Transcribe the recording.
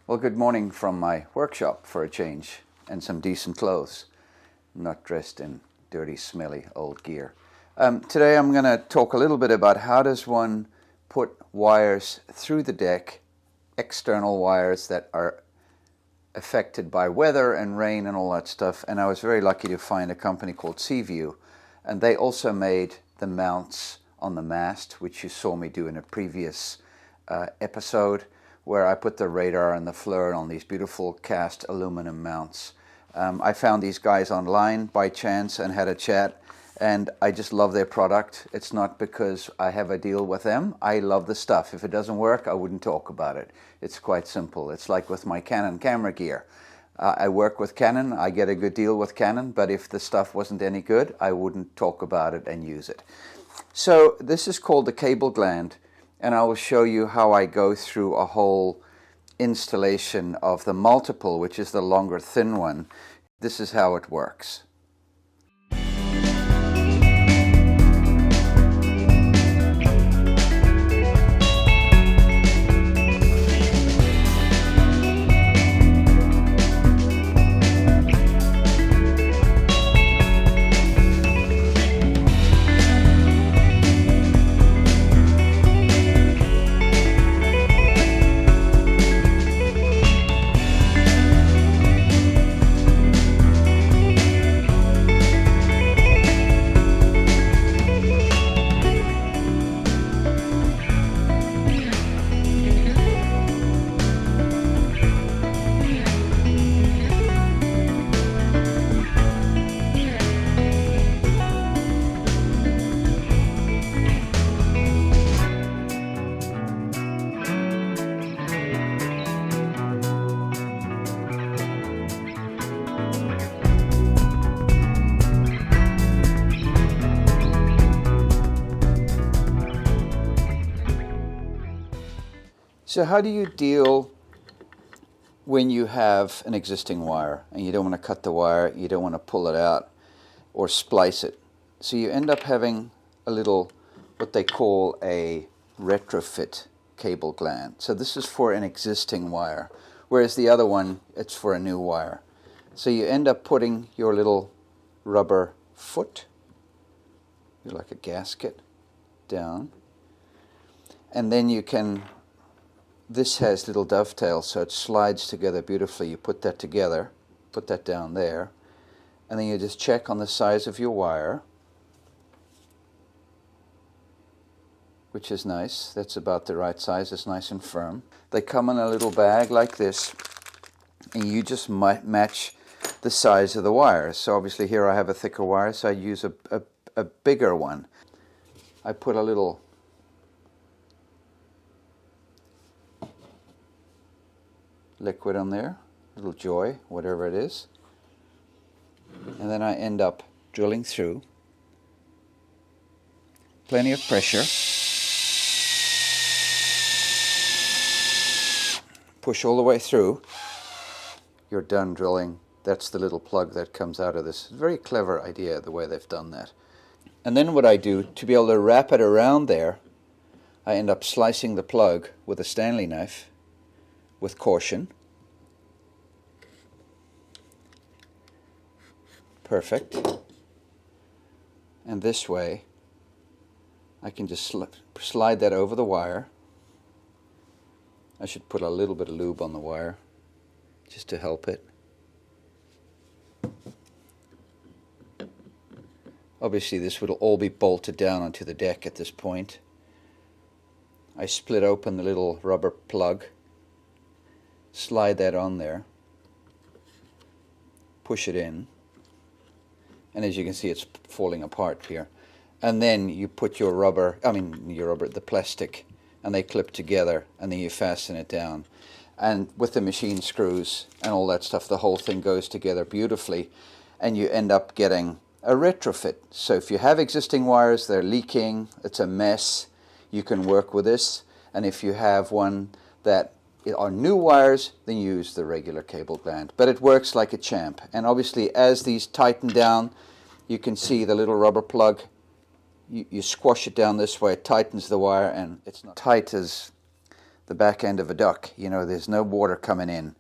Well, good morning from my workshop for a change, and some decent clothes, not dressed in dirty, smelly old gear. Today I'm going to talk a little bit about how does one put wires through the deck, external wires that are affected by weather and rain and all that stuff. And I was very lucky to find a company called Seaview, and they also made the mounts on the mast, which you saw me do in a previous episode, where I put the radar and the FLIR on these beautiful cast aluminum mounts. I found these guys online by chance and had a chat, and I just love their product. It's not because I have a deal with them. I love the stuff. If it doesn't work, I wouldn't talk about it. It's quite simple. It's like with my Canon camera gear. I work with Canon. I get a good deal with Canon, but if the stuff wasn't any good, I wouldn't talk about it and use it. So this is called the cable gland, and I will show you how I go through a whole installation of the multiple, which is the longer thin one. This is how it works. So how do you deal when you have an existing wire and you don't want to cut the wire, you don't want to pull it out or splice it? So you end up having a little, what they call a retrofit cable gland. So this is for an existing wire, whereas the other one, it's for a new wire. So you end up putting your little rubber foot, like a gasket, down, and then you can, this has little dovetails, so it slides together beautifully. You put that together, put that down there, and then you just check on the size of your wire, which is nice. That's about the right size. It's nice and firm. They come in a little bag like this, and you just match the size of the wire. So obviously here I have a thicker wire, so I use a bigger one. I put a little liquid on there, little joy, whatever it is, and then I end up drilling through, plenty of pressure, push all the way through, you're done drilling. That's the little plug that comes out of this. Very clever idea the way they've done that. And then what I do, to be able to wrap it around there, I end up slicing the plug with a Stanley knife, with caution. Perfect. And this way I can just slide that over the wire. I should put a little bit of lube on the wire just to help it. Obviously this would all be bolted down onto the deck at this point. I split open the little rubber plug, slide that on there, push it in, and as you can see it's falling apart here. And then you put your the plastic, and they clip together, and then you fasten it down. And with the machine screws and all that stuff, the whole thing goes together beautifully, and you end up getting a retrofit. So if you have existing wires, they're leaking, it's a mess, you can work with this. And if you have one that are new wires, then use the regular cable gland. But it works like a champ. And obviously as these tighten down, you can see the little rubber plug, you squash it down this way, it tightens the wire, and it's not tight as the back end of a duck. You know, there's no water coming in.